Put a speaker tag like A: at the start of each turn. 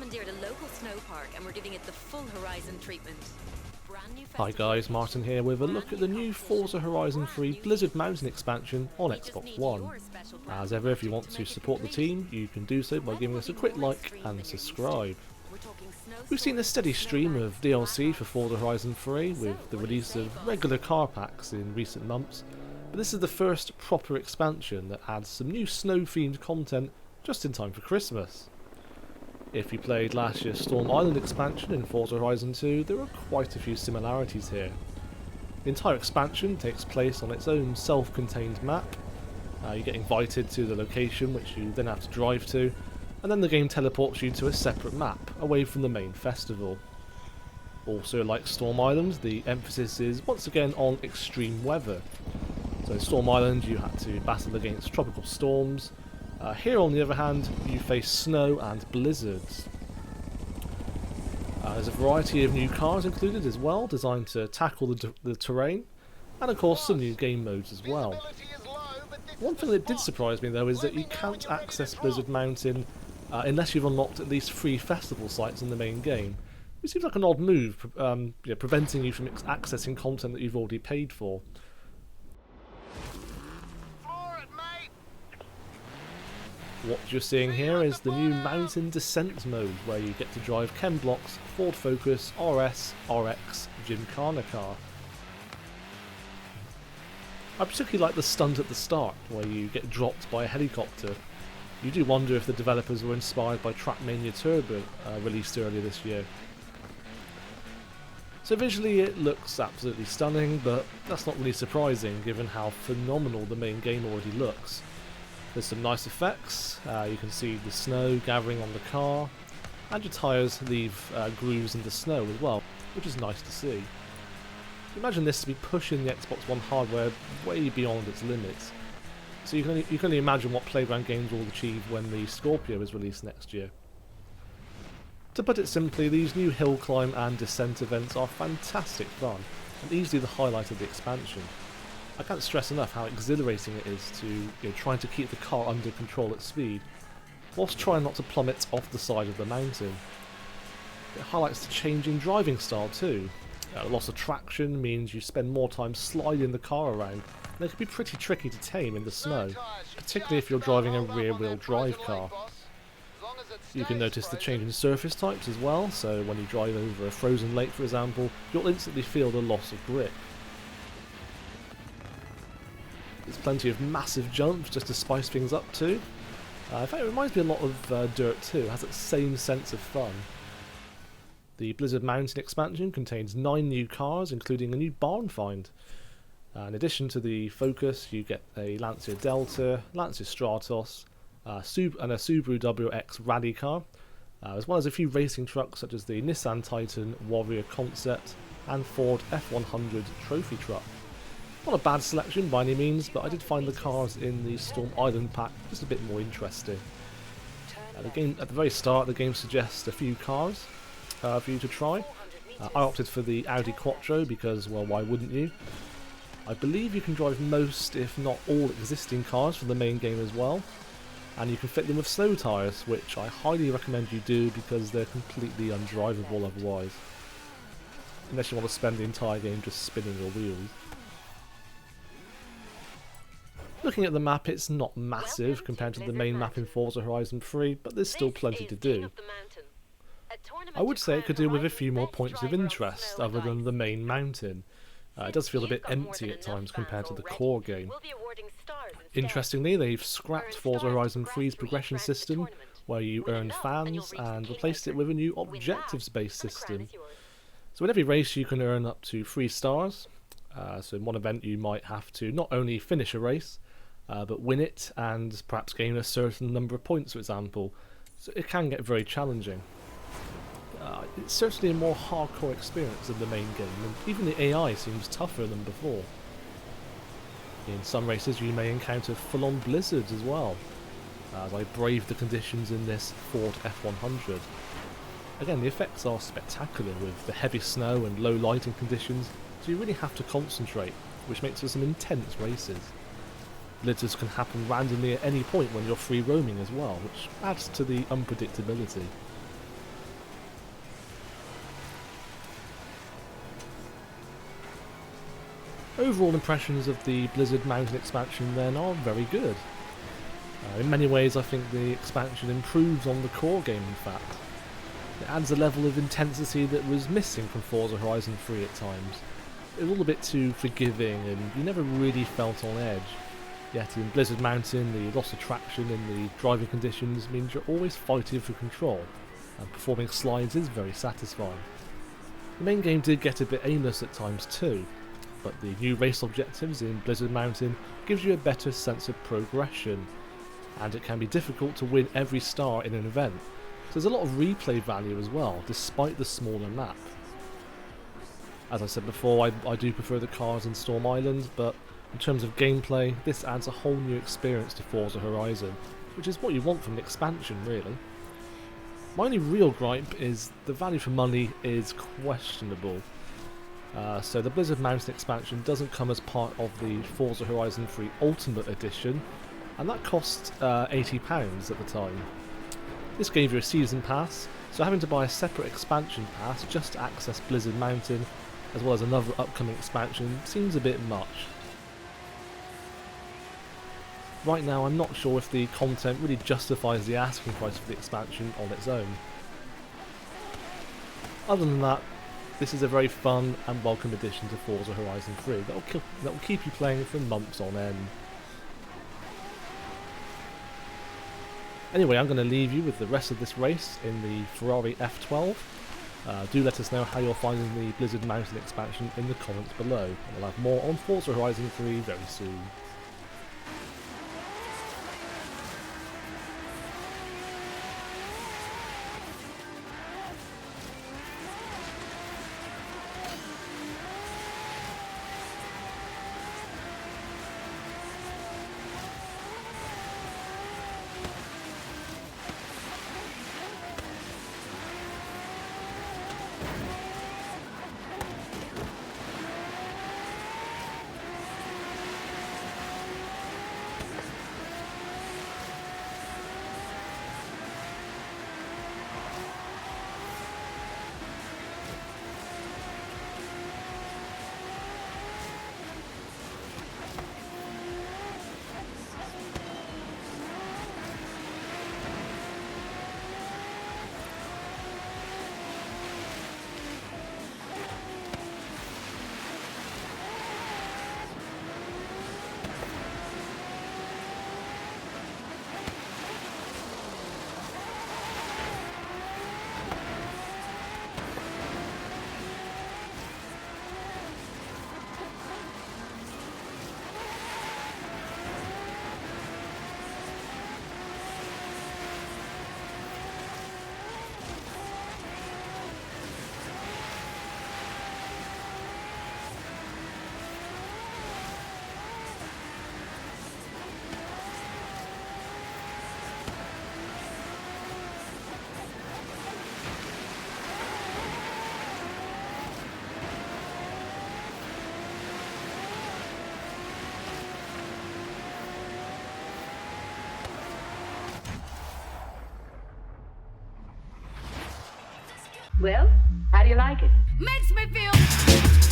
A: commandeered a local snow park and we're giving it the full Horizon treatment.
B: Hi guys, Martin here with a look at the new Forza Horizon 3 Blizzard Mountain expansion on Xbox One. As ever, if you want to support the team, you can do so by giving us a quick like and subscribe. We've seen a steady stream of DLC for Forza Horizon 3 with the release of regular car packs in recent months, but this is the first proper expansion that adds some new snow-themed content just in time for Christmas. If you played last year's Storm Island expansion in Forza Horizon 2, there are quite a few similarities here. The entire expansion takes place on its own self-contained map. You get invited to the location which you then have to drive to, and then the game teleports you to a separate map, away from the main festival. Also, like Storm Island, the emphasis is once again on extreme weather. So in Storm Island you had to battle against tropical storms. Here on the other hand, you face snow and blizzards. There's a variety of new cars included as well, designed to tackle the terrain, and of course some new game modes as well. One thing that did surprise me though is that you can't access Blizzard Mountain unless you've unlocked at least 3 festival sites in the main game, which seems like an odd move, preventing you from accessing content that you've already paid for. What you're seeing here is the new Mountain Descent mode, where you get to drive Ken Block's Ford Focus RS RX Gymkhana car. I particularly like the stunt at the start, where you get dropped by a helicopter. You do wonder if the developers were inspired by Trackmania Turbo, released earlier this year. So visually it looks absolutely stunning, but that's not really surprising given how phenomenal the main game already looks. There's some nice effects. You can see the snow gathering on the car, and your tyres leave grooves in the snow as well, which is nice to see. Imagine this to be pushing the Xbox One hardware way beyond its limits. So you can only imagine what Playground Games will achieve when the Scorpio is released next year. To put it simply, these new hill climb and descent events are fantastic fun, and easily the highlight of the expansion. I can't stress enough how exhilarating it is to trying to keep the car under control at speed, whilst trying not to plummet off the side of the mountain. It highlights the changing driving style too. Loss of traction means you spend more time sliding the car around, and it can be pretty tricky to tame in the snow, particularly if you're driving a rear-wheel drive car. You can notice the change in surface types as well, so when you drive over a frozen lake for example, you'll instantly feel the loss of grip. There's plenty of massive jumps just to spice things up too. In fact, it reminds me a lot of Dirt 2, it has that same sense of fun. The Blizzard Mountain expansion contains 9 new cars, including a new barn find. In addition to the Focus, you get a Lancia Delta, Lancia Stratos, and a Subaru WRX rally car, as well as a few racing trucks such as the Nissan Titan Warrior Concept and Ford F100 trophy truck. Not a bad selection by any means, but I did find the cars in the Storm Island pack just a bit more interesting. At the very start, the game suggests a few cars for you to try. I opted for the Audi Quattro because, well, why wouldn't you? I believe you can drive most, if not all, existing cars from the main game as well, and you can fit them with snow tyres, which I highly recommend you do because they're completely undrivable otherwise, unless you want to spend the entire game just spinning your wheels. Looking at the map, it's not massive compared to the main map in Forza Horizon 3, but there's still plenty to do. I would say it could do with a few more points of interest other than the main mountain. It does feel a bit empty at times compared to the core game. Interestingly, they've scrapped Forza Horizon 3's progression system, where you earn fans, and replaced it with a new objectives-based system. So in every race you can earn up to 3 stars. So in one event you might have to not only finish a race, but win it and perhaps gain a certain number of points, for example. So it can get very challenging. It's certainly a more hardcore experience than the main game, and even the AI seems tougher than before. In some races you may encounter full-on blizzards as well, as I brave the conditions in this Ford F100. Again, the effects are spectacular with the heavy snow and low lighting conditions, so you really have to concentrate, which makes for some intense races. Blizzards can happen randomly at any point when you're free roaming as well, which adds to the unpredictability. Overall impressions of the Blizzard Mountain expansion then are very good. In many ways I think the expansion improves on the core game in fact. It adds a level of intensity that was missing from Forza Horizon 3 at times. It was all a bit too forgiving and you never really felt on edge. Yet in Blizzard Mountain the loss of traction and the driving conditions means you're always fighting for control, and performing slides is very satisfying. The main game did get a bit aimless at times too, but the new race objectives in Blizzard Mountain gives you a better sense of progression, and it can be difficult to win every star in an event. So there's a lot of replay value as well, despite the smaller map. As I said before, I do prefer the cars in Storm Island, but in terms of gameplay, this adds a whole new experience to Forza Horizon, which is what you want from an expansion really. My only real gripe is the value for money is questionable. So the Blizzard Mountain expansion doesn't come as part of the Forza Horizon 3 Ultimate Edition, and that cost £80 at the time. This gave you a season pass, so having to buy a separate expansion pass just to access Blizzard Mountain, as well as another upcoming expansion, seems a bit much. Right now I'm not sure if the content really justifies the asking price for the expansion on its own. Other than that, this is a very fun and welcome addition to Forza Horizon 3 that will keep you playing for months on end. Anyway, I'm going to leave you with the rest of this race in the Ferrari F12. Do let us know how you're finding the Blizzard Mountain expansion in the comments below. And we'll have more on Forza Horizon 3 very soon.
C: Well, how do you like it?
A: Makes me feel